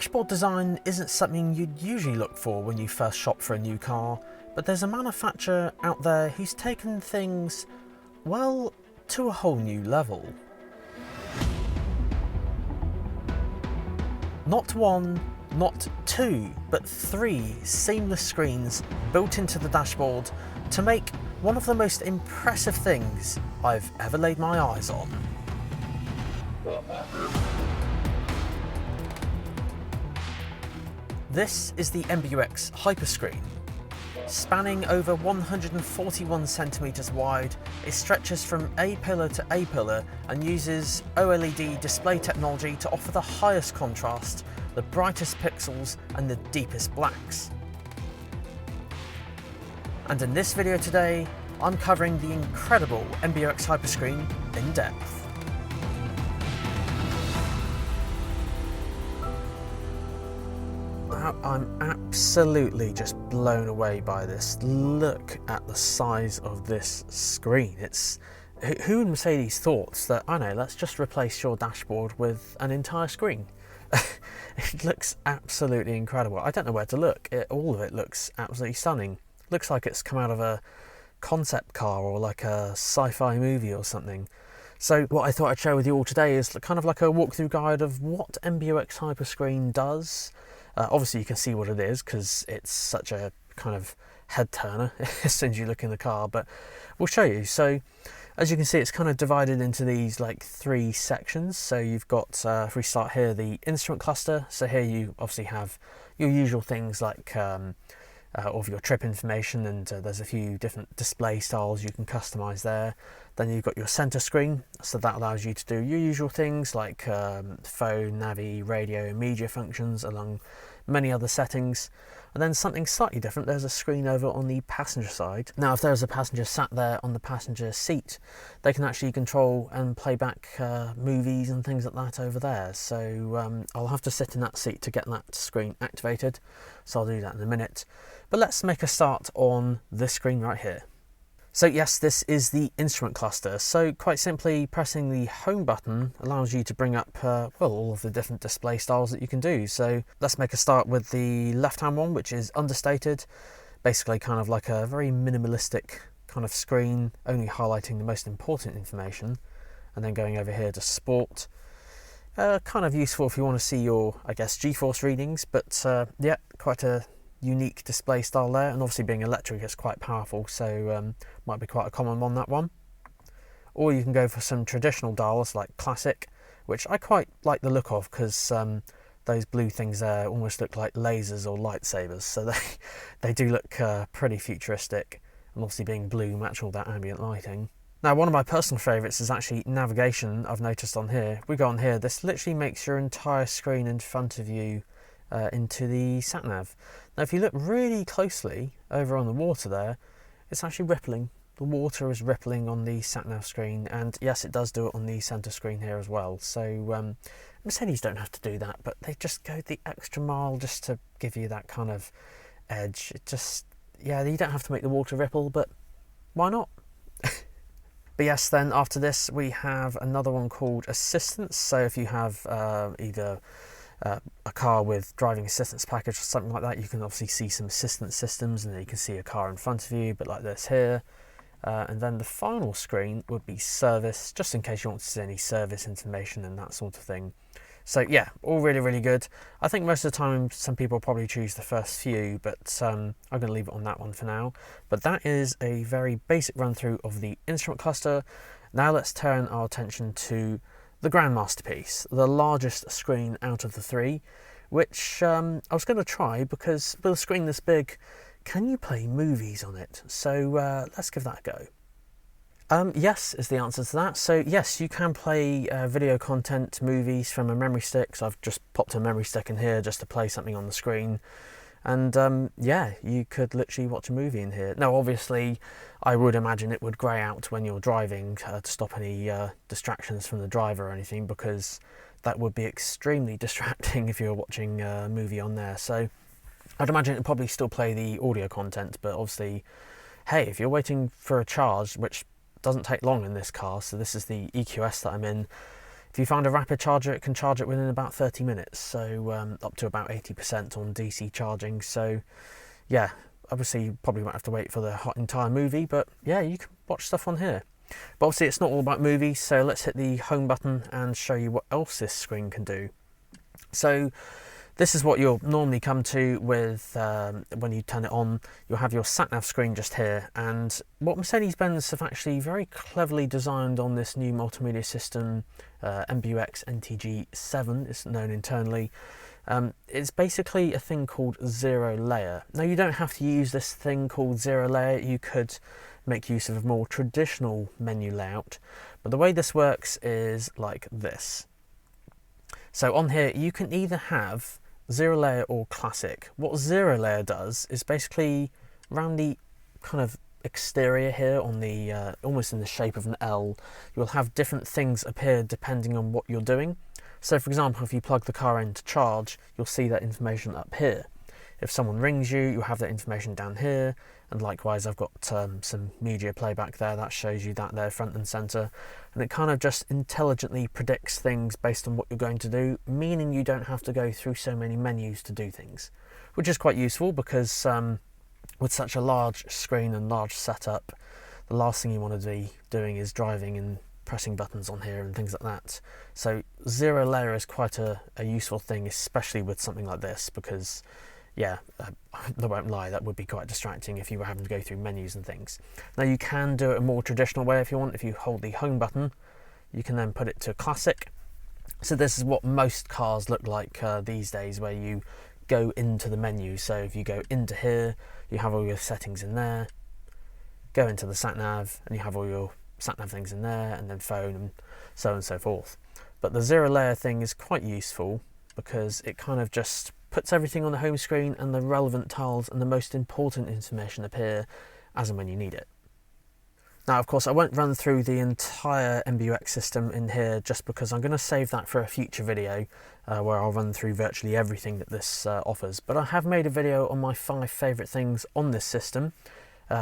Dashboard design isn't something you'd usually look for when you first shop for a new car, but there's a manufacturer out there who's taken things, well, to a whole new level. Not one, not two, but three seamless screens built into the dashboard to make one of the most impressive things I've ever laid my eyes on. This is the MBUX Hyperscreen. Spanning over 141 centimeters wide, it stretches from A-pillar to A-pillar and uses OLED display technology to offer the highest contrast, the brightest pixels and the deepest blacks. And in this video today, I'm covering the incredible MBUX Hyperscreen in depth. I'm absolutely just blown away by this. Look at the size of this screen. Who in Mercedes thought that, I know, let's just replace your dashboard with an entire screen? It looks absolutely incredible. I don't know where to look. All of it looks absolutely stunning. Looks like it's come out of a concept car or like a sci-fi movie or something. So what I thought I'd share with you all today is kind of like a walkthrough guide of what MBUX Hyperscreen does. Obviously you can see what it is because it's such a kind of head turner as soon as you look in the car, but we'll show you. So as you can see, it's kind of divided into these like three sections. So you've got, if we start here, the instrument cluster. So here you obviously have your usual things like of your trip information, and there's a few different display styles you can customize there. Then you've got your center screen, so that allows you to do your usual things like phone, navi, radio, and media functions, along many other settings. And then something slightly different, there's a screen over on the passenger side. Now if there's a passenger sat there on the passenger seat, they can actually control and play back movies and things like that over there. So I'll have to sit in that seat to get that screen activated, so I'll do that in a minute. But let's make a start on this screen right here. So yes, this is the instrument cluster. So quite simply, pressing the home button allows you to bring up well, all of the different display styles that you can do. So let's make a start with the left-hand one, which is understated. Basically kind of like a very minimalistic kind of screen, only highlighting the most important information. And then going over here to sport. Kind of useful if you want to see your, I guess, G-force readings, but yeah, quite a unique display style there, and obviously being electric it's quite powerful, so might be quite a common one, that one. Or you can go for some traditional dials like classic, which I quite like the look of, because those blue things there almost look like lasers or lightsabers, so they do look pretty futuristic, and obviously being blue match all that ambient lighting. Now one of my personal favourites is actually navigation. I've noticed on here, if we go on here, this literally makes your entire screen in front of you into the sat-nav. Now if you look really closely over on the water there, it's actually rippling. The water is rippling on the sat-nav screen, and yes, it does do it on the centre screen here as well. So Mercedes don't have to do that, but they just go the extra mile just to give you that kind of edge. It just, yeah, you don't have to make the water ripple, but why not? But yes, then after this we have another one called assistance. So if you have either a car with driving assistance package or something like that, you can obviously see some assistance systems, and then you can see a car in front of you, but like this here. And then the final screen would be service, just in case you want to see any service information and that sort of thing. So yeah, all really, really good. I think most of the time some people probably choose the first few, but I'm going to leave it on that one for now. But that is a very basic run through of the instrument cluster. Now let's turn our attention to the grand masterpiece, the largest screen out of the three, which I was going to try because with a screen this big, can you play movies on it? So let's give that a go. Yes is the answer to that. So yes, you can play video content, movies from a memory stick. So I've just popped a memory stick in here just to play something on the screen. And yeah, you could literally watch a movie in here. Now obviously I would imagine it would grey out when you're driving to stop any distractions from the driver or anything, because that would be extremely distracting if you're watching a movie on there. So I'd imagine it'd probably still play the audio content, but obviously, hey, if you're waiting for a charge, which doesn't take long in this car, so this is the EQS that I'm in, If you find a rapid charger, it can charge it within about 30 minutes, so up to about 80% on DC charging. So yeah, obviously you probably won't have to wait for the entire movie, but yeah, you can watch stuff on here. But obviously it's not all about movies, so let's hit the home button and show you what else this screen can do. So this is what you'll normally come to with when you turn it on. You'll have your sat-nav screen just here, and what Mercedes-Benz have actually very cleverly designed on this new multimedia system, MBUX NTG7, it's known internally. It's basically a thing called zero layer. Now you don't have to use this thing called zero layer, you could make use of a more traditional menu layout, but the way this works is like this. So on here you can either have zero layer or classic. What zero layer does is basically around the kind of exterior here on the almost in the shape of an L, you'll have different things appear depending on what you're doing. So for example, if you plug the car in to charge, you'll see that information up here. If someone rings you, you'll have that information down here, and likewise I've got some media playback there that shows you that there front and center, and it kind of just intelligently predicts things based on what you're going to do, meaning you don't have to go through so many menus to do things, which is quite useful because with such a large screen and large setup, the last thing you want to be doing is driving and pressing buttons on here and things like that. So zero layer is quite a useful thing, especially with something like this, because yeah, I won't lie, that would be quite distracting if you were having to go through menus and things. Now you can do it a more traditional way if you want. If you hold the home button, you can then put it to classic. So this is what most cars look like these days, where you go into the menu. So if you go into here, you have all your settings in there, go into the sat nav and you have all your sat nav things in there, and then phone and so on and so forth. But the zero layer thing is quite useful because it kind of just puts everything on the home screen, and the relevant tiles and the most important information appear as and when you need it. Now of course I won't run through the entire MBUX system in here, just because I'm going to save that for a future video where I'll run through virtually everything that this offers. But I have made a video on my 5 favourite things on this system,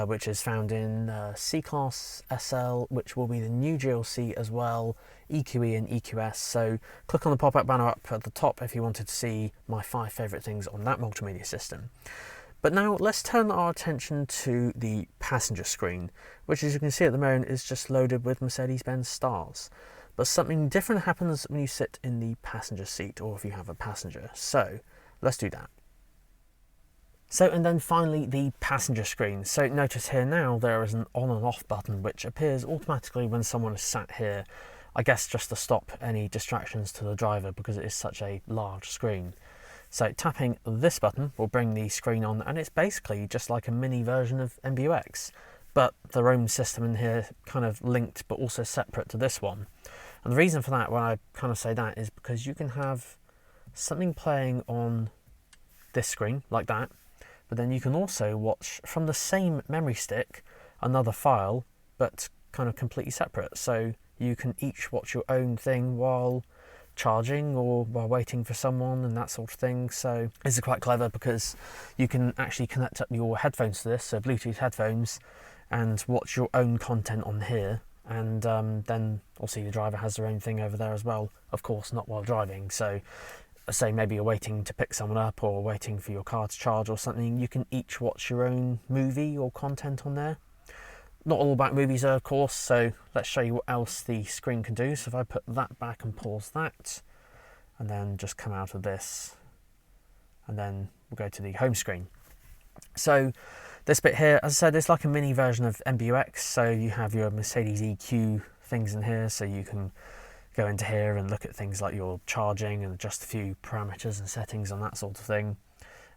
which is found in C-Class SL, which will be the new GLC as well, EQE and EQS. So click on the pop-up banner up at the top if you wanted to see my 5 favourite things on that multimedia system. But now let's turn our attention to the passenger screen, which as you can see at the moment is just loaded with Mercedes-Benz stars. But something different happens when you sit in the passenger seat, or if you have a passenger. So let's do that. So, and then finally the passenger screen. So notice here now there is an on and off button which appears automatically when someone is sat here, I guess just to stop any distractions to the driver because it is such a large screen. So tapping this button will bring the screen on, and it's basically just like a mini version of MBUX, but the roam system in here kind of linked but also separate to this one. And the reason for that, when I kind of say that, is because you can have something playing on this screen like that, but then you can also watch from the same memory stick another file, but kind of completely separate. So you can each watch your own thing while charging or while waiting for someone and that sort of thing. So this is quite clever because you can actually connect up your headphones to this, so Bluetooth headphones, and watch your own content on here. And then obviously the driver has their own thing over there as well, of course not while driving. So say maybe you're waiting to pick someone up or waiting for your car to charge or something, you can each watch your own movie or content on there. Not all about movies though, of course, so let's show you what else the screen can do. So if I put that back and pause that, and then just come out of this, and then we'll go to the home screen. So this bit here, as I said, it's like a mini version of MBUX. So you have your Mercedes EQ things in here, so you can go into here and look at things like your charging and adjust a few parameters and settings and that sort of thing.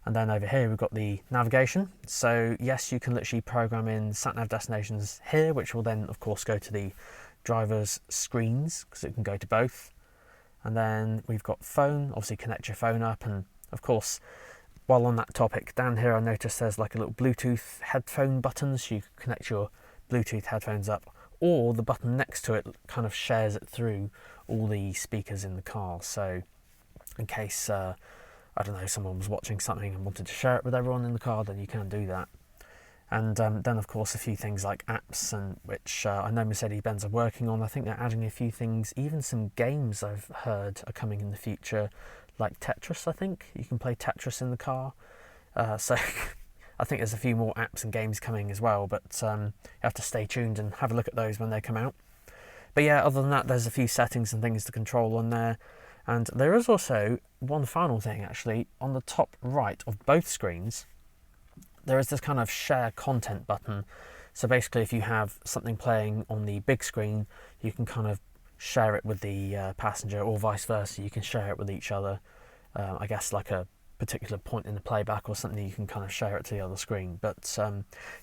And then over here we've got the navigation. So yes, you can literally program in sat-nav destinations here, which will then of course go to the driver's screens, because it can go to both. And then we've got phone, obviously connect your phone up, and of course while on that topic, down here I noticed there's like a little Bluetooth headphone button, so you can connect your Bluetooth headphones up, or the button next to it kind of shares it through all the speakers in the car. So in case I don't know, someone was watching something and wanted to share it with everyone in the car, then you can do that. And then of course a few things like apps, and which I know Mercedes-Benz are working on. I think they're adding a few things, even some games I've heard are coming in the future, like Tetris. I think you can play Tetris in the car. So I think there's a few more apps and games coming as well, but you have to stay tuned and have a look at those when they come out. But yeah, other than that, there's a few settings and things to control on there. And there is also one final thing, actually. On the top right of both screens, there is this kind of share content button. So basically, if you have something playing on the big screen, you can kind of share it with the passenger, or vice versa. You can share it with each other. I guess like a particular point in the playback or something, you can kind of share it to the other screen. But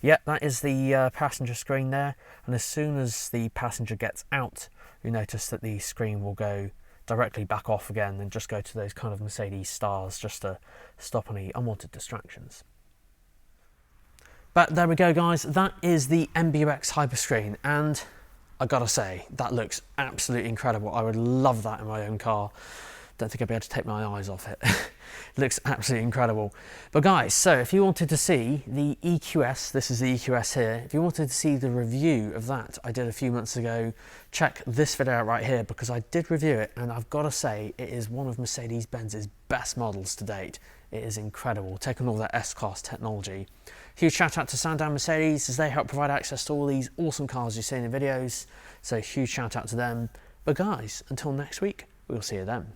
yeah, that is the passenger screen there. And as soon as the passenger gets out, you notice that the screen will go directly back off again and just go to those kind of Mercedes stars, just to stop any unwanted distractions. But there we go, guys. That is the MBUX Hyperscreen, and I gotta say, that looks absolutely incredible. I would love that in my own car. Don't think I'd be able to take my eyes off it. It looks absolutely incredible. But guys, so if you wanted to see the EQS, this is the EQS here, if you wanted to see the review of that I did a few months ago, check this video out right here, because I did review it, and I've got to say it is one of Mercedes-Benz's best models to date. It is incredible, taking all that S-Class technology. Huge shout out to Sandown Mercedes, as they help provide access to all these awesome cars you see in the videos. So huge shout out to them. But guys, until next week, we'll see you then.